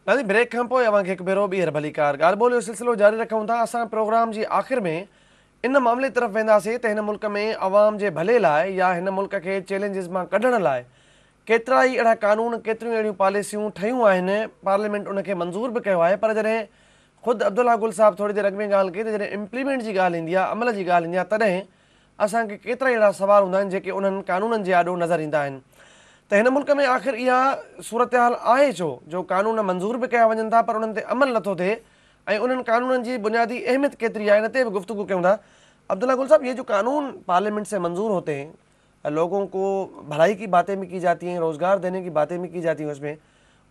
नाज़रीन ब्रेक खां पोइ अवांखे हिकु भेरो ॿीहर भली कार ॻाल्हि ॿोलियो सिलसिलो जारी रखूं था। असां प्रोग्राम जी आख़िर में इन मामले तरफ़ वेंदासीं त हिन मुल्क में अवाम जे भले लाइ या हिन मुल्क खे चैलेंजिस मां कढण लाइ केतिरा ई अहिड़ा कानून, केतिरियूं अहिड़ियूं पॉलिसियूं ठहियूं आहिनि। पार्लियामेंट उनखे मंज़ूर बि कयो आहे, पर जॾहिं ख़ुदि अब्दुल्ला गुल साहब थोरी देरि अॻु में ॻाल्हि कई त जॾहिं इम्प्लीमेंट जी ॻाल्हि ईंदी आहे, अमल जी ॻाल्हि ईंदी आहे, तॾहिं असांखे केतिरा ई अहिड़ा सवाल हूंदा आहिनि जेके उन्हनि कानूननि जे आॾो नज़र ईंदा आहिनि। त हिन मुल्क में आख़िर इहा सूरत हाल आहे छो जो कानून मंज़ूर बि कया वञनि था पर उन्हनि ते अमल नथो थिए, ऐं उन्हनि कानूननि जी बुनियादी अहमियत केतिरी आहे, इन ते बि गुफ्तगू कयूं था। अब्दुल्ला गुल साहब, ये जो कानून पार्लियामेंट से मंजूर होते हैं, लोगों को भलाई की बातें भी की जाती हैं, रोज़गार देने की बातें भी की जाती हैं, उसमें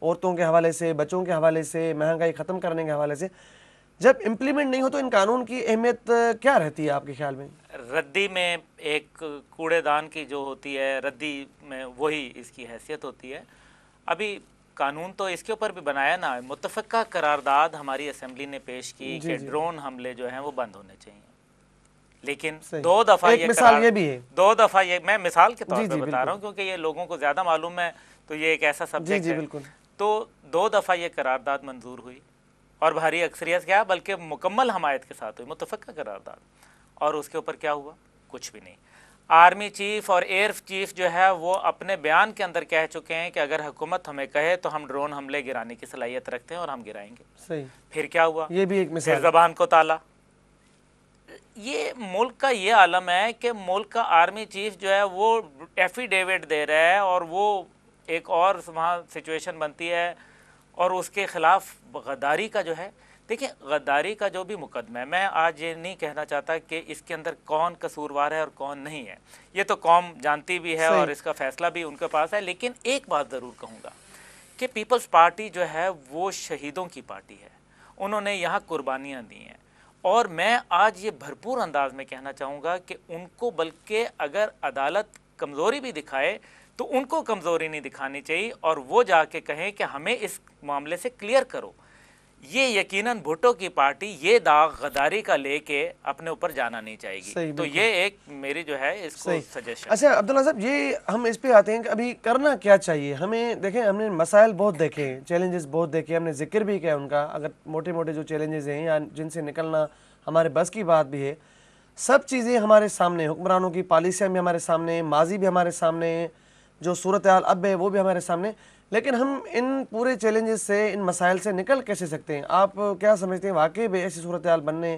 औरतों के हवाले से, बच्चों के हवाले से, महंगाई ख़त्म करने के हवाले से, जब इम्प्लीमेंट नहीं हो तो इन कानून की अहमियत क्या रहती है आपके ख्याल में? रद्दी में एक कूड़ेदान की जो होती है, रद्दी में वही इसकी हैसियत होती है। अभी कानून तो इसके ऊपर भी बनाया ना, मुत्तफ़क़ा करारदाद हमारी असेंबली ने पेश की कि ड्रोन हमले जो हैं वो बंद होने चाहिए, लेकिन दो दफ़ा ये मिसाल ये भी है, दो दफ़ा ये मैं मिसाल के तौर पे बता रहा हूँ क्योंकि ये लोगों को ज़्यादा मालूम है, तो ये एक ऐसा सब्जेक्ट है। तो दो दफ़ा ये करारदाद मंजूर हुई और भारी अक्सरियत क्या, बल्कि मुकम्मल हमायत के साथ हुई, मुत्तफ़क़ा करारदाद। और उसके ऊपर क्या हुआ? कुछ भी नहीं। आर्मी चीफ और एयर चीफ जो है वो अपने बयान के अंदर कह चुके हैं कि अगर हुकूमत हमें कहे तो हम ड्रोन हमले गिराने की सलाहियत रखते हैं और हम गिराएंगे। सही। फिर क्या हुआ? ये भी एक मिसाल। फिर ज़बान को ताला। ये मुल्क का ये आलम है कि मुल्क का आर्मी चीफ जो है वो एफिडेविट दे रहा है और वो एक और वहाँ सिचुएशन बनती है और उसके ख़िलाफ़ गद्दारी का जो है, देखिए गद्दारी का जो भी मुकदमा है, मैं आज ये नहीं कहना चाहता कि इसके अंदर कौन कसूरवार है और कौन नहीं है, ये तो कौम जानती भी है और इसका फ़ैसला भी उनके पास है। लेकिन एक बात ज़रूर कहूँगा कि पीपल्स पार्टी जो है वो शहीदों की पार्टी है, उन्होंने यहाँ कुर्बानियाँ दी हैं। और मैं आज ये भरपूर अंदाज में कहना चाहूँगा कि उनको, बल्कि अगर अदालत कमज़ोरी भी दिखाए तो उनको कमज़ोरी नहीं दिखानी चाहिए और वो जाके कहें कि हमें इस मामले से क्लियर करो। ये यकीनन भुट्टो की पार्टी ये दाग गद्दारी का लेके अपने ऊपर जाना नहीं चाहेगी। तो ये एक मेरी जो है इसको सजेशन। अच्छा अब्दुल्ला साहब, ये हम इस पे आते हैं कि अभी करना क्या चाहिए हमें। देखें, हमने मसाइल बहुत देखे, चैलेंजेस बहुत देखे, हमने जिक्र भी किया उनका। अगर मोटे मोटे जो चैलेंजेस हैं या जिनसे निकलना हमारे बस की बात भी है, सब चीज़ें हमारे सामने, हुक्मरानों की पॉलिसियाँ भी हमारे सामने, माजी भी हमारे सामने, जो सूरत हाल अब है वो भी हमारे सामने। लेकिन हम इन पूरे चैलेंजेस से, इन मसाइल से निकल कैसे सकते हैं? आप क्या समझते हैं, वाकई में ऐसी सूरत हाल बनने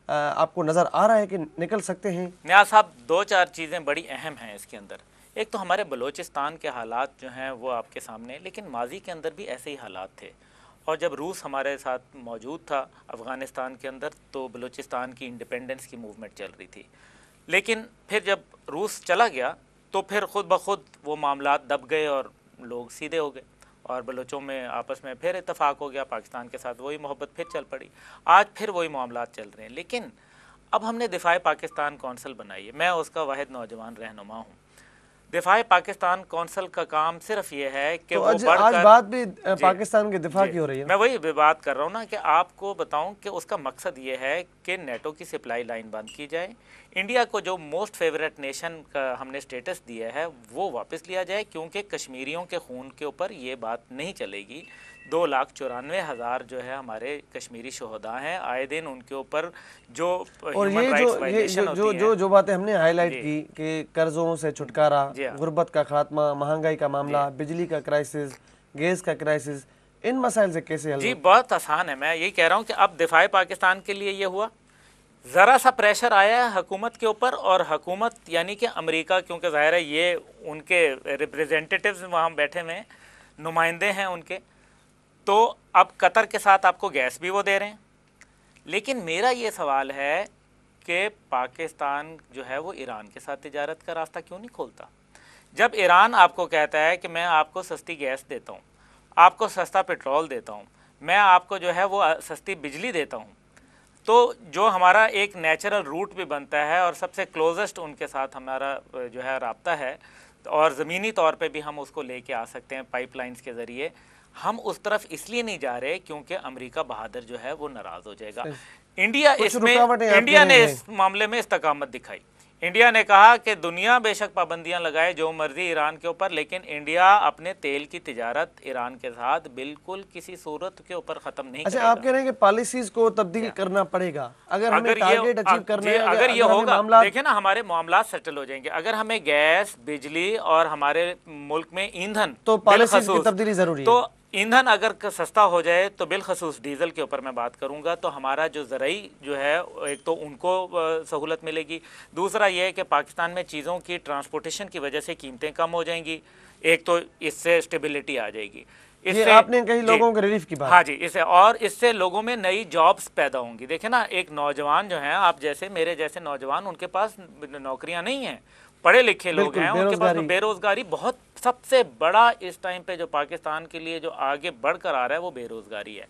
आपको नज़र आ रहा है कि निकल सकते हैं? नियाज़ साहब, दो चार चीज़ें बड़ी अहम हैं इसके अंदर। एक तो हमारे बलूचिस्तान के हालात जो हैं वो आपके सामने, लेकिन माजी के अंदर भी ऐसे ही हालात थे। और जब रूस हमारे साथ मौजूद था अफ़गानिस्तान के अंदर, तो बलूचिस्तान की इंडिपेंडेंस की मूवमेंट चल रही थी। लेकिन फिर जब रूस चला गया तो फिर ख़ुद ब खुद वो मामलात दब गए और लोग सीधे हो गए और बलोचों में आपस में फिर इत्तेफाक हो गया, पाकिस्तान के साथ वही मोहब्बत फिर चल पड़ी। आज फिर वही मामलात चल रहे हैं। लेकिन अब हमने दिफाए पाकिस्तान कौंसल बनाई है, मैं उसका वाहिद नौजवान रहनुमा हूँ। दिफाए पाकिस्तान कौंसल का काम सिर्फ ये है कि तो वो आज बात भी पाकिस्तान के दिफा की हो रही है। मैं वही बात कर रहा हूँ ना कि आपको बताऊं कि उसका मकसद ये है कि नेटो की सप्लाई लाइन बंद की जाए, इंडिया को जो मोस्ट फेवरेट नेशन का हमने स्टेटस दिया है वो वापस लिया जाए, क्योंकि कश्मीरियों के खून के ऊपर ये बात नहीं चलेगी। 2,94,000 जो है हमारे कश्मीरी शोहदा हैं, आए दिन उनके ऊपर जो ह्यूमन राइट्स वायलेशन होती है, जो बातें हमने हाईलाइट की कि कर्जों से छुटकारा, गुर्बत का खात्मा, महंगाई का मामला, बिजली का क्राइसिस, गैस का क्राइसिस, इन मसाइल से कैसे हल? जी बहुत आसान है। मैं यही कह रहा हूँ कि अब दिफाए पाकिस्तान के लिए ये हुआ, ज़रा सा प्रेशर आया है हुकूमत के ऊपर, और हुकूमत यानी कि अमेरिका, क्योंकि ज़ाहिर है ये उनके रिप्रेजेंटेटिव्स वहाँ बैठे हुए हैं, नुमाइंदे हैं उनके, तो अब कतर के साथ आपको गैस भी वो दे रहे हैं। लेकिन मेरा ये सवाल है कि पाकिस्तान जो है वो ईरान के साथ तिजारत का रास्ता क्यों नहीं खोलता? जब ईरान आपको कहता है कि मैं आपको सस्ती गैस देता हूँ, आपको सस्ता पेट्रोल देता हूँ, मैं आपको जो है वो सस्ती बिजली देता हूँ, तो जो हमारा एक नेचुरल रूट भी बनता है और सबसे क्लोजेस्ट उनके साथ हमारा जो है राब्ता है, और ज़मीनी तौर पे भी हम उसको लेके आ सकते हैं पाइपलाइंस के ज़रिए, हम उस तरफ इसलिए नहीं जा रहे क्योंकि अमेरिका बहादुर जो है वो नाराज़ हो जाएगा। इंडिया ने इस मामले में इस्तकामत दिखाई। इंडिया ने कहा कि दुनिया बेशक पाबंदियां लगाए जो मर्जी ईरान के ऊपर, लेकिन इंडिया अपने तेल की तिजारत ईरान के साथ बिल्कुल किसी सूरत के ऊपर ख़त्म नहीं अच्छा, करेगा। आप कह रहे हैं कि पॉलिसीज को तब्दील करना पड़ेगा अगर हमें अगर टारगेट अचीव करना है, अगर ये हमें होगा, मामला। देखिए ना, हमारे मामला सेटल हो जाएंगे। अगर हमें गैस, बिजली और हमारे मुल्क में ईंधन तो पॉलिसीज की बिलखसूस, तब्दीली जरूरी है। तो ईंधन अगर सस्ता हो जाए तो बिलखसूस डीजल के ऊपर मैं बात करूंगा, तो हमारा जो ज़राई जो है, एक तो उनको सहूलत मिलेगी, दूसरा ये है कि पाकिस्तान में चीज़ों की ट्रांसपोर्टेशन की वजह से कीमतें कम हो जाएंगी, एक तो इससे स्टेबिलिटी आ जाएगी। ये आपने कई लोगों के रिलीफ की बात। हाँ जी, इससे लोगों में नई जॉब्स पैदा होंगी। देखें ना, एक नौजवान जो हैं, आप जैसे मेरे जैसे नौजवान, उनके पास नौकरियां नहीं हैं, पढ़े लिखे लोग हैं, उनके पास बेरोजगारी बहुत, सबसे बड़ा इस टाइम पे जो पाकिस्तान के लिए जो आगे बढ़कर आ रहा है वो बेरोजगारी है।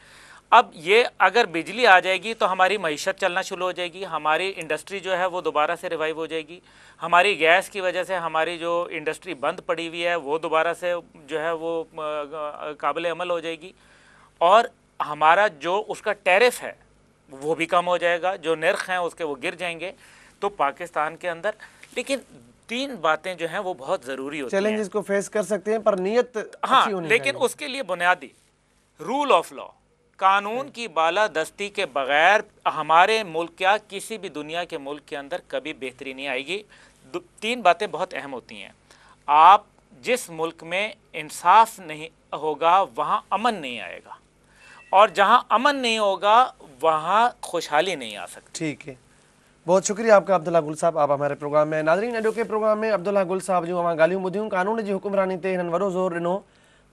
अब ये अगर बिजली आ जाएगी तो हमारी मईशत चलना शुरू हो जाएगी, हमारी इंडस्ट्री जो है वो दोबारा से रिवाइव हो जाएगी, हमारी गैस की वजह से हमारी जो इंडस्ट्री बंद पड़ी हुई है वो दोबारा से जो है वो काबिल अमल हो जाएगी, और हमारा जो उसका टैरिफ है वो भी कम हो जाएगा, जो नर्ख हैं उसके वो गिर जाएंगे। तो पाकिस्तान के अंदर, लेकिन तीन बातें जो हैं वो बहुत ज़रूरी होती हैं। चैलेंजेस को फेस कर सकते हैं पर नीयत अच्छी होनी लेकिन चाहिए। उसके लिए बुनियादी रूल ऑफ लॉ, कानून की बालादस्ती के बगैर हमारे मुल्क, क्या किसी भी दुनिया के मुल्क के अंदर कभी बेहतरी नहीं आएगी। तीन बातें बहुत अहम होती हैं। आप जिस मुल्क में इंसाफ नहीं होगा वहाँ अमन नहीं आएगा, और जहाँ अमन नहीं होगा वहाँ खुशहाली नहीं आ सकती। ठीक है, बहुत शुक्रिया आपका अब्दुल्ला गुल साहब, आप हमारे प्रोग्राम में। नाज़रीन, अॼो के प्रोग्राम में अब्दुल्ला गुल साहब जो अवां ॻाल्हियूं ॿुधियूं, कानून जी हुकुमरानी ते हिननि वॾो ज़ोर ॾिनो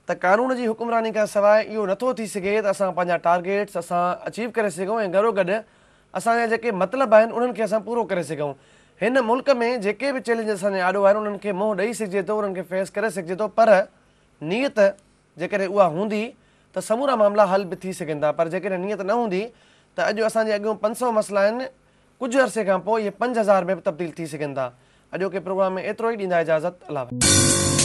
त कानून जी हुकुमरानी खां सवाइ इहो नथो थी सघे त असां पंहिंजा टारगेट्स असां अचीव करे सघूं ऐं गॾोगॾु असांजा जेके मतिलब आहिनि उन्हनि खे असां पूरो करे सघूं। हिन मुल्क में जेके बि चैलेंज असांजे आॾो आहिनि उन्हनि खे मुंहुं ॾेई सघिजे थो, उन्हनि खे फेस करे सघिजे थो, पर नीयत जेकॾहिं उहा हूंदी त समूरा मामला हल बि थी सघनि था। पर जेकॾहिं नीयत न हूंदी त अॼु असांजे अॻियां 500 मसइला आहिनि, कुझु अरसे खां पोइ इहे 5000 में बि तब्दील थी सघनि था। अॼोके प्रोग्राम में एतिरो ई, ॾींदा इजाज़त। अल्लाह।